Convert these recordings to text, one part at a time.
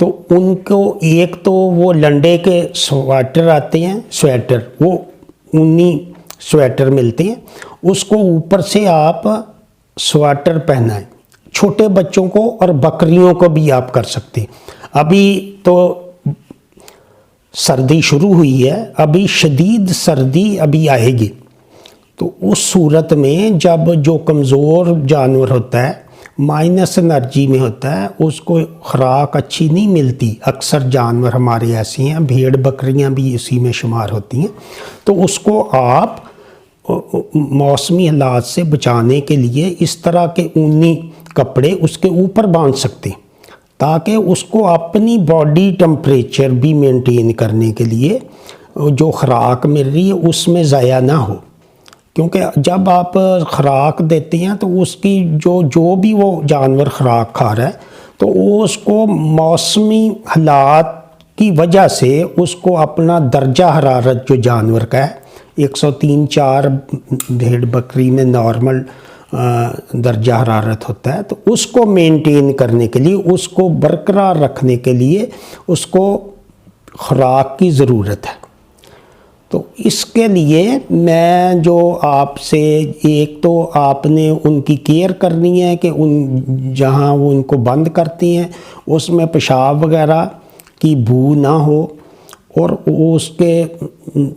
تو ان کو ایک تو وہ لنڈے کے سویٹر آتے ہیں، سویٹر، وہ اونی سویٹر ملتے ہیں، اس کو اوپر سے آپ سویٹر پہنائیں، چھوٹے بچوں کو اور بکریوں کو بھی آپ کر سکتے ہیں۔ ابھی تو سردی شروع ہوئی ہے، ابھی شدید سردی ابھی آئے گی، تو اس صورت میں جب جو کمزور جانور ہوتا ہے، مائنس انرجی میں ہوتا ہے، اس کو خوراک اچھی نہیں ملتی، اکثر جانور ہمارے ایسے ہیں، بھیڑ بکریاں بھی اسی میں شمار ہوتی ہیں، تو اس کو آپ موسمی حالات سے بچانے کے لیے اس طرح کے اونی کپڑے اس کے اوپر باندھ سکتے ہیں، تاکہ اس کو اپنی باڈی ٹمپریچر بھی مینٹین کرنے کے لیے جو خوراک مل رہی ہے اس میں ضائع نہ ہو، کیونکہ جب آپ خوراک دیتے ہیں تو اس کی جو بھی وہ جانور خوراک کھا رہا ہے تو وہ اس کو موسمی حالات کی وجہ سے اس کو اپنا درجہ حرارت جو جانور کا ہے 103-4 بھیڑ بکری میں نارمل درجہ حرارت ہوتا ہے، تو اس کو مینٹین کرنے کے لیے، اس کو برقرار رکھنے کے لیے اس کو خوراک کی ضرورت ہے۔ تو اس کے لیے میں جو آپ سے، ایک تو آپ نے ان کی کیئر کرنی ہے کہ ان جہاں وہ ان کو بند کرتی ہیں اس میں پیشاب وغیرہ کی بو نہ ہو، اور اس کے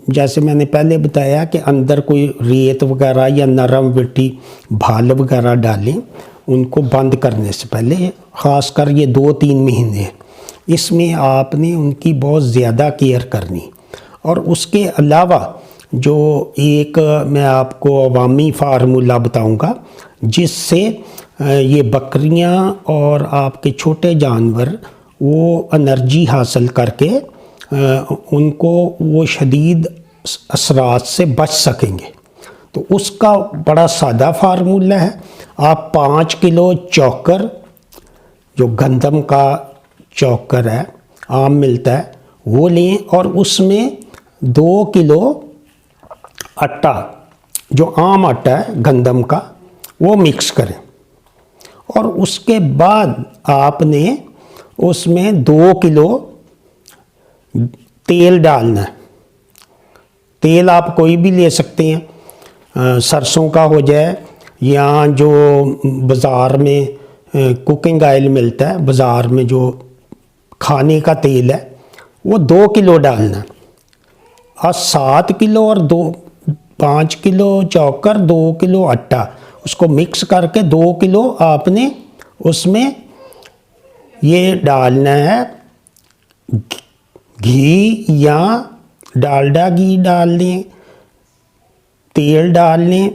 جیسے میں نے پہلے بتایا کہ اندر کوئی ریت وغیرہ یا نرم مٹی بھال وغیرہ ڈالیں ان کو بند کرنے سے پہلے، خاص کر یہ 2-3 مہینے اس میں آپ نے ان کی بہت زیادہ کیئر کرنی۔ اور اس کے علاوہ جو ایک میں آپ کو عوامی فارمولہ بتاؤں گا جس سے یہ بکریاں اور آپ کے چھوٹے جانور وہ انرجی حاصل کر کے ان کو وہ شدید اثرات سے بچ سکیں گے، تو اس کا بڑا سادہ فارمولہ ہے۔ آپ 5 کلو چوکر، جو گندم کا چوکر ہے عام ملتا ہے، وہ لیں، اور اس میں 2 کلو آٹا، جو عام آٹا ہے گندم کا، وہ مکس کریں، اور اس کے بعد آپ نے اس میں 2 کلو تیل ڈالنا ہے۔ تیل آپ کوئی بھی لے سکتے ہیں، سرسوں کا ہو جائے، یا جو بازار میں کوکنگ آئل ملتا ہے، بازار میں جو کھانے کا تیل ہے، وہ 2 کلو ڈالنا ہے، اور 7 کلو اور 5 کلو چوکر، 2 کلو آٹا، اس کو مکس کر کے 2 کلو آپ نے اس میں یہ ڈالنا ہے، گھی یا ڈالڈا گھی ڈال لیں، تیل ڈال لیں،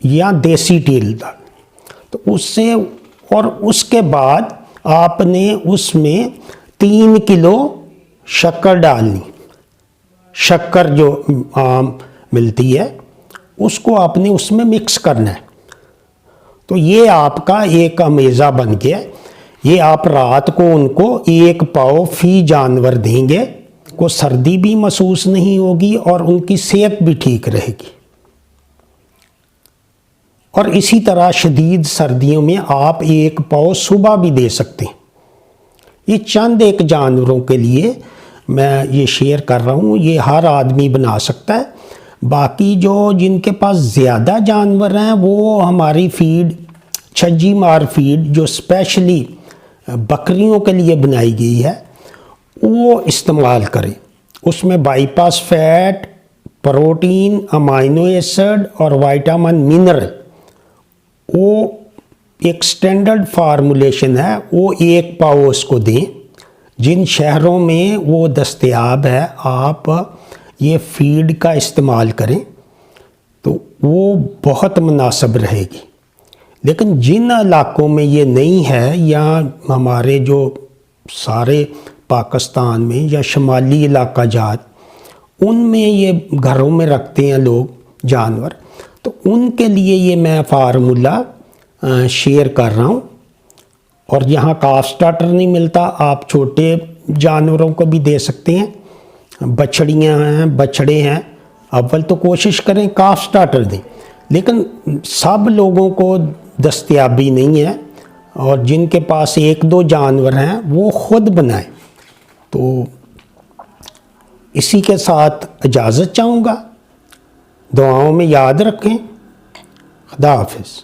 یا دیسی تیل ڈال لیں، تو اس سے، اور اس کے بعد آپ نے اس میں 3 کلو شکر ڈالنی، شکر جو عام ملتی ہے اس کو آپ نے اس میں مکس کرنا ہے۔ تو یہ آپ کا ایک امیزہ بن گیا۔ یہ آپ رات کو ان کو 1 پاؤ فی جانور دیں گے، کو سردی بھی محسوس نہیں ہوگی اور ان کی صحت بھی ٹھیک رہے گی۔ اور اسی طرح شدید سردیوں میں آپ 1 پاؤ صبح بھی دے سکتے ہیں۔ یہ چند ایک جانوروں کے لیے میں یہ شیئر کر رہا ہوں، یہ ہر آدمی بنا سکتا ہے۔ باقی جو جن کے پاس زیادہ جانور ہیں وہ ہماری فیڈ، چھجی مار فیڈ جو اسپیشلی بکریوں کے لیے بنائی گئی ہے، وہ استعمال کریں۔ اس میں bypass fat, protein, amino acid اور وائٹامن منرل، وہ ایک سٹینڈرڈ فارمولیشن ہے، وہ 1 پاؤ اس کو دیں۔ جن شہروں میں وہ دستیاب ہے آپ یہ فیڈ کا استعمال کریں تو وہ بہت مناسب رہے گی۔ لیکن جن علاقوں میں یہ نہیں ہے، یا ہمارے جو سارے پاکستان میں یا شمالی علاقہ جات، ان میں یہ گھروں میں رکھتے ہیں لوگ جانور، تو ان کے لیے یہ میں فارمولہ شیئر کر رہا ہوں۔ اور یہاں کاف سٹارٹر نہیں ملتا، آپ چھوٹے جانوروں کو بھی دے سکتے ہیں، بچڑیاں ہیں، بچڑے ہیں، اول تو کوشش کریں کاف سٹارٹر دیں، لیکن سب لوگوں کو دستیابی نہیں ہے، اور جن کے پاس ایک دو جانور ہیں وہ خود بنائیں. تو اسی کے ساتھ اجازت چاہوں گا. دعاؤں میں یاد رکھیں. خدا حافظ.